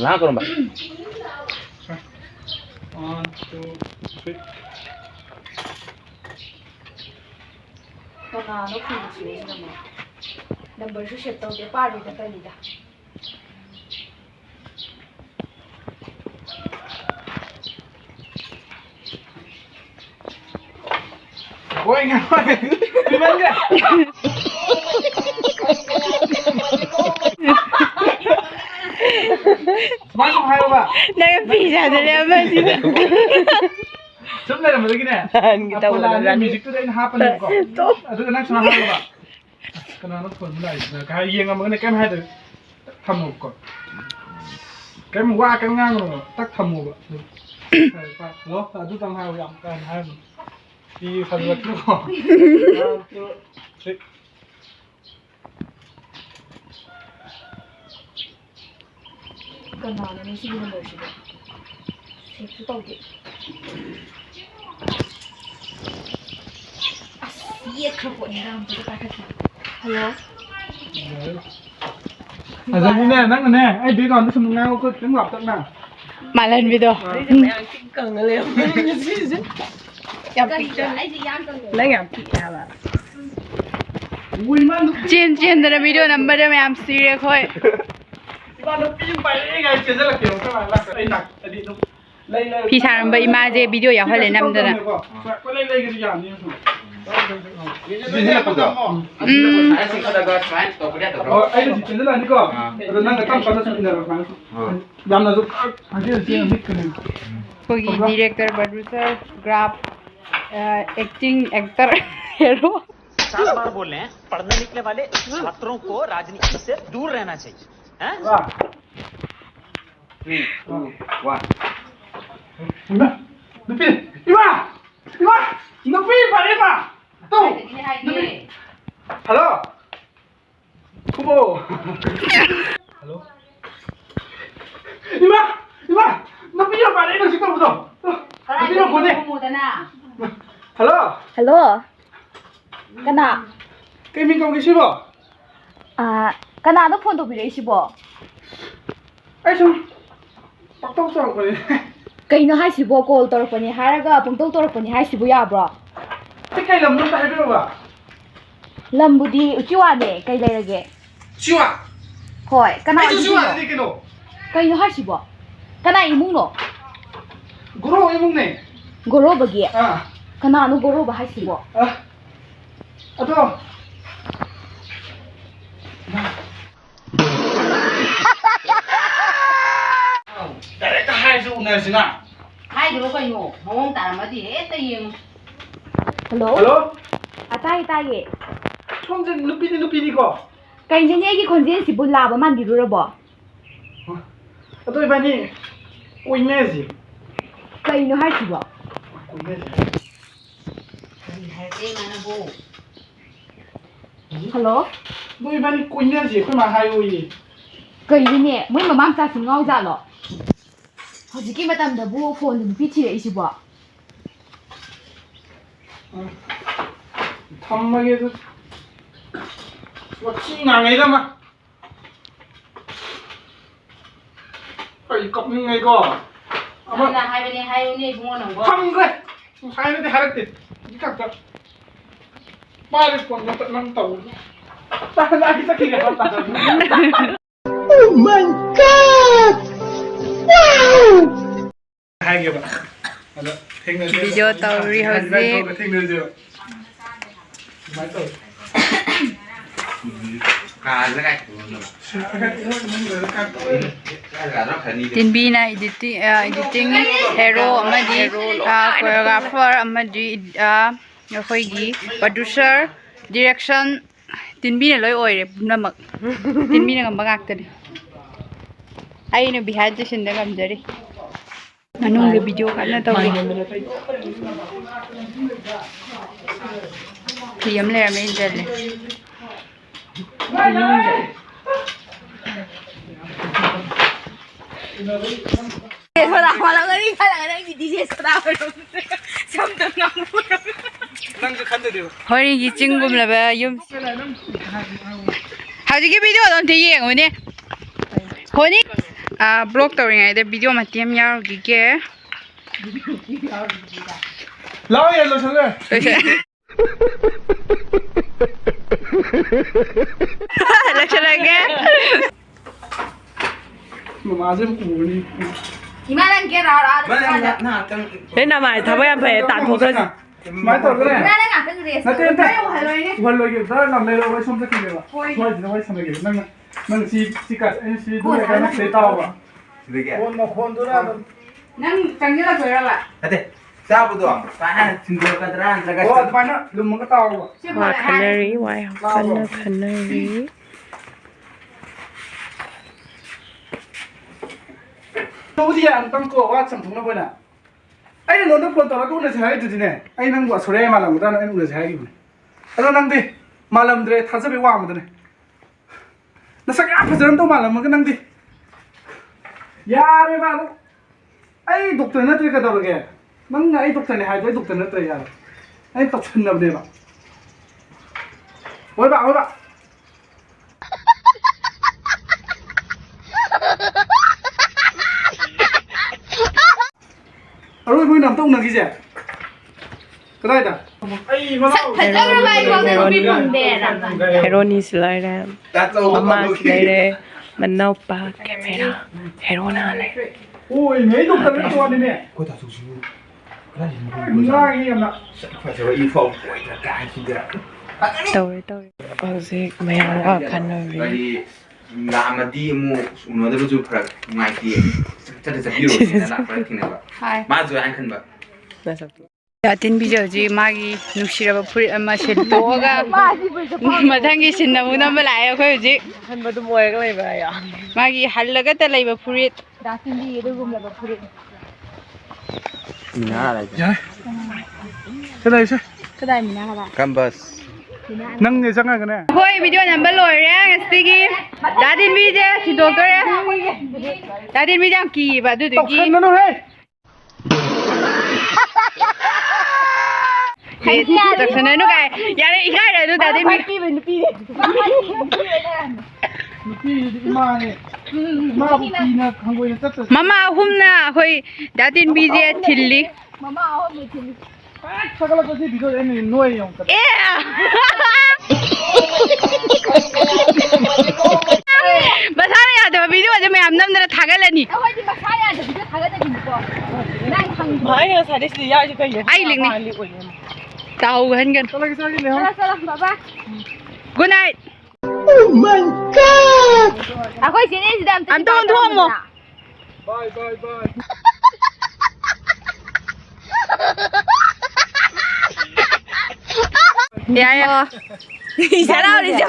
Lah kau nombak. 1, 2, 3. Kau nak nak phone sih nama. Number tu set tahu dia padu dah kali dah. Oi ngapain? Di mana? Masuk hai ba? Nag-pizza na naman sila. Sebenarnya nama lagi ni. Kita wala music tu dah happen ko. Aduh nak sama hai ba? Kena nak phone mulai. Kaya yang ngam ni kem hai tu. Thamu ko. Kem wa kem ngang lo. Tak thamu ba. Hai pa. Lo, aduh tang hai yang kan hai. Di khadwat tu. 1, 2, 3. Kena nak ni sih number sih. Set tu tahu dia. Asyik kerapot ni ram tu tak kaki. Hello. Ada ni nè, nang nè, ai đi còn nó sum ngao có tiếng lọc tận nào. Malan video. Ui man, Chen chen da video number da मैं serious khoi. ba nó pin bay cái ngày chuyện rất là kiểu các bạn là cái nặng, đi nó lấy. Phi sang ba ima je video ya khoi le nam da. Có lấy cái gì giảm đi không? Ini apa tu? Saya sih kalau ada client tu dia tu. Oh, ai di channel ni ko. Rồi nang tam pada sini dah kan. Jam na tu ada sih mix kan. Kogi director, producer, graph, acting, actor, hero. 7 बार बोल रहे हैं पढ़ने निकले वाले छात्रों को राजनीति से दूर रहना चाहिए हैं? Wah. 3, 2, 1. Ima, Nupi, Ima, Ima, Nupi, Pak Ima. Tu, Nupi. Halo. Kubo. Halo. Ima, Ima, Nupi yang Pak Ima situ betul. Nupi yang boleh. Halo. Hello. Kena. Cái mình còn cái gì bộ? Kena nak phone tu bila isi bo. Ai sao? Bắt tao sao vậy? Kay na hai si bo call tor pa ni haraga pung tor tor pa ni hai si bo ya bro. Thế cái làm nó tại đâu vậy? Lambudi uchiwa ne kay lai lagi. Siwa. Hoi, kena Ai siwa đi cái đồ. Kay na hai si bo. Kena imung no. Guru emang nih. Goro bagi. Ah. Kena nu goro ba hai si bo. Aduh. Dari ke hai su ngai sini. Hai dulu kan yo, ngomong tak lama di, yang Hello. Halo. Atai tai. Chong jen nupi ni ko. Kay ni gi konjen si bo la ba man di ru bo. Aduh iba ni. Ui nezi. Kay no hai si bo. Ui nezi. hai tên mana bu, Hello. Aduh iba ni kui nezi, kui mah hai ui. Kay ni ne, moi mamam sa sing ngau ja lo. Hojiki matam da bu phone ni pi chi isi bo. Thằng tu. Wah chi ngang ấy đó mà. Phải cọc ngay ko. mana hai bên hai ini bunga nunggu. Thằng cái. Hai nó thì hai cái cái cặp đó. Ba cái con nó tận năm tàu. Ta lại cái kia nó tận. Oh my god. Wow. Hai cái bạn. Video tau rehearsal. Tin B na editing hero amadi choreographer amadi akhoi producer direction tin B na loi oire punamak tin B na ngam bangak tani ai no behind the scene da ngam jari manung ge video kana taw Thiam le me jale Hori gi chingum la ba yum ꯍꯧꯖꯤꯛꯀꯤ ꯚꯤꯗꯤꯑꯣꯗꯣ ꯑꯝꯇ ꯌꯦꯡꯉꯨꯅꯦ honey block ꯇꯧꯔꯤꯉꯩꯗ video ꯃꯇꯦꯛ ꯑꯃ ꯌꯥꯎꯔꯨꯈꯤꯒꯦ ꯂꯥꯛꯑꯣ ꯌꯦ ꯂꯣꯏꯁꯜꯂꯦ ꯂꯣꯏꯁꯜꯂꯒꯦ ꯃꯃꯥꯁꯦ ꯎꯔꯅꯤ 이만 한 개라 알아. ꯅꯃꯥꯏ ꯊꯕꯛ ꯌꯥꯝ ꯐꯩ ꯇꯥꯟꯊꯣꯛꯈ꯭ꯔꯁꯤ ꯁꯨꯃꯥꯏꯅ ꯇꯧꯔꯒꯅꯦ 나는 안 그랬어. ꯅꯠꯇꯦ ꯅꯠꯇꯦ ꯎꯍꯜꯂꯣꯏꯒꯦ ꯈꯔ ꯂꯝ ꯂꯩꯔꯣ ꯁꯣꯝ ꯆꯠꯈꯤꯒꯦꯕ ꯁ꯭ꯋꯥꯏꯁꯤꯗ ꯋꯥꯔꯤ ꯁꯥꯟꯅꯒꯦ ꯅꯪ ꯁꯤ ꯀꯥꯠ ꯑꯩꯅ ꯁꯤ ꯗꯨꯔꯒ ꯅꯪ ꯁꯤ ꯇꯥꯎꯕ ꯁꯤꯗꯒꯤ ꯐꯣꯟ ꯃꯈꯣꯟꯗꯨꯅ ꯑꯗꯨꯝ 난 장기가 보여라. ꯅꯠꯇꯦ ꯆꯥꯕꯗꯣ ꯀꯥꯟꯅ ꯊꯤꯟꯗꯣꯛꯀꯗ꯭ꯔꯥ ꯅꯠꯇ꯭ꯔꯒ ꯑꯣ ꯑꯗꯨꯃꯥꯏꯅ ꯂꯨꯝꯃꯒ ꯇꯥꯎꯕ ꯋꯥ ꯈꯟꯅꯔꯤ ꯋꯥ ꯌꯥꯝ ꯀꯟꯅ ꯈꯟꯅꯔꯤ ꯇꯧꯕꯗꯤ ꯑꯃꯨꯛꯇꯪ ꯀꯣ ꯋꯥ ꯆꯝꯊꯣꯛꯅꯕ ꯑꯩꯅ ꯅꯉꯣꯟꯗ ꯐꯣꯟ ꯇꯧꯔꯒ ꯎꯅꯁꯦ ꯍꯥꯏꯗꯨꯗꯤꯅꯦ ꯑꯩ ꯅꯪꯕꯨ ꯑꯁꯣꯔꯦ ꯃꯥꯜꯂꯝꯒꯗ꯭ꯔꯥꯅ ꯑꯩꯅ ꯎꯅꯁꯦ ꯍꯥꯏꯈꯤꯕꯅꯦ ꯑꯗꯣ ꯅꯪꯗꯤ ꯃꯥꯜꯂꯝꯗ꯭ꯔꯦ ꯊꯥꯖꯕꯩ ꯋꯥꯡꯃꯗꯅꯦ ꯅꯁꯛ ꯌꯥꯝ ꯐꯖꯔꯝꯗꯧ ꯃꯥꯜꯂꯝꯃꯒ ꯅꯪꯗꯤ ꯌꯥꯔꯦꯕ ꯑꯗꯨ ꯑꯩ ꯗꯣꯛꯇꯔ ꯅꯠꯇ꯭ꯔꯦ ꯀꯩꯗꯧꯔꯒꯦ ꯅꯪꯅ ꯑꯩ ꯗꯣꯛꯇꯔꯅꯦ ꯍꯥꯏꯗꯣ ꯑꯩ ꯗꯣꯛꯇꯔ ꯅꯠꯇ꯭ꯔꯦ ꯌꯥꯔꯦ ꯑꯩꯅ ꯇꯧꯁꯟꯅꯕꯅꯦꯕ ꯍꯣꯏꯕ ꯑꯔꯣꯏꯕ ꯑꯣꯏꯅ ꯑꯝꯇ ꯎꯅꯈꯤꯁꯦ ꯀꯗꯥꯏꯗ ꯑꯩ ፈጠረባይ ወገን ቢሆን데ና ꯍꯦꯔꯣꯅꯤꯁꯨ ꯂꯩꯔꯦ ꯃꯃꯥꯁꯨ ꯂꯩꯔꯦ ꯃꯅꯥꯎꯄꯥ ꯀꯦꯃꯦꯔꯥ ꯍꯦꯔꯣꯅ ꯂꯩꯔꯦ ꯍꯣꯏ ꯃꯦ ꯗꯣꯛꯇꯔ ꯇꯣꯅꯤꯅꯦ ꯑꯩꯈꯣꯏ ꯇꯥꯁꯨꯁꯨ ꯉꯥꯡꯉꯤ ꯌꯥꯝꯅ ꯐꯖꯕ ꯏꯐꯥꯎ ꯑꯣꯏꯗ꯭ꯔꯥ ꯀꯥꯏꯁꯤꯗ ꯇꯧꯔꯦ ꯍꯧꯖꯤꯛ ꯃꯌꯥꯝ ꯋꯥ ꯈꯟꯅꯔꯤ ꯀꯔꯤ ꯂꯥꯛꯑꯃꯗꯤ ꯑꯃꯨꯛ ꯎꯅꯗꯕꯁꯨ ꯐꯔꯛ ꯅꯨꯡꯉꯥꯏꯇꯦ ꯆꯠꯄꯤꯔꯣ ꯂꯥꯛꯄ ꯊꯦꯡꯅꯕ ꯃꯥꯁꯨ ꯍꯥꯏꯅ ꯈꯟꯕ ꯇꯤꯟꯕꯤꯁꯦ ꯍꯧꯖꯤꯛ ꯃꯥꯒꯤ ꯅꯨꯡꯁꯤꯔꯕ ꯐꯨꯔꯤꯠ ꯑꯃ ꯁꯤꯟꯇꯣꯛꯑꯒ ꯃꯊꯪꯒꯤ ꯁꯤꯟꯅꯃꯨ ꯅꯝꯕ ꯂꯥꯛꯑꯦ ꯑꯩꯈꯣꯏ ꯍꯧꯖꯤꯛ ꯍꯟꯕ ꯑꯗꯨꯝ ꯑꯣꯏꯔꯒ ꯂꯩꯕ ꯃꯥꯒꯤ ꯍꯜꯂꯒꯇ ꯂꯩꯕ ꯐꯨꯔꯤꯠ 다친디 이러고면 그래. ꯌꯥꯔꯦ ꯀꯗꯥꯏꯁꯦ 그다음 미나가라. ꯀꯝꯕꯁ ꯅꯪꯅꯦ ꯆꯪꯉꯒꯅꯦ ꯑꯩꯈꯣꯏ ꯚꯤꯗꯤꯑꯣ ꯅꯝꯕ ꯂꯣꯏꯔꯦ ꯉꯁꯤꯒꯤ ꯇꯤꯟꯕꯤꯁꯦ ꯁꯤꯟꯗꯣꯛꯇꯣꯔꯦ ꯇꯤꯟꯕꯤꯁꯦ ꯌꯥꯝ ꯀꯤꯌꯦꯕ ꯑꯗꯨꯗꯨꯒꯤ ꯇꯧꯁꯟꯒꯅꯨꯍꯦ ꯇꯧꯁꯟꯅꯅꯨ ꯀꯥꯏ ꯌꯥꯔꯦ ꯏꯀꯥꯏꯔꯦ ꯑꯗꯨ ꯇꯤꯟꯕꯤ ꯅꯨꯄꯤꯁꯤꯗꯤ ꯏꯃꯥꯅꯦ ꯏꯃꯥꯕꯨ ꯀꯤꯅ ꯍꯪꯒꯣꯏꯅ ꯆꯠꯇ ꯃꯃꯥ ꯑꯍꯨꯝꯅ ꯑꯩꯈꯣꯏ ꯇꯤꯟꯕꯤꯁꯦ ꯊꯤꯜꯂꯤ 마마 어미 진. ꯁꯒꯠꯂꯛꯄꯁꯤ ꯚꯤꯗꯤꯑꯣ ꯑꯩꯅ ꯅꯣꯏ ꯌꯦꯡꯉꯛꯀꯗ ꯃꯁꯥꯅ ꯌꯥꯗꯕ ꯚꯤꯗꯤꯑꯣꯁꯦ ꯃꯌꯥꯝ ꯅꯝꯗꯅ ꯊꯥꯒꯠꯂꯅꯤ 아버지 막 사야 돼. 비디오 다 가져가니까. 난 강. ꯑꯩꯅ ꯉꯁꯥꯏꯗꯩ ꯁꯤꯗ ꯌꯥꯎꯔꯤꯁꯦ ꯀꯩꯅꯣ ꯑꯩ ꯂꯤꯡꯅꯤ ꯇꯥꯍꯧꯍꯟꯒꯅꯨ ꯆꯠꯂꯒꯦ ꯆꯠꯂꯒꯦ ꯂꯩꯍꯧ 알았어, 봐봐. Good night 아거이 지내지도 않다. 안 떠온 도모. ꯕꯥꯏ ꯕꯥꯏ ꯕꯥꯏ 야, 야. 이 사람 우리 좀.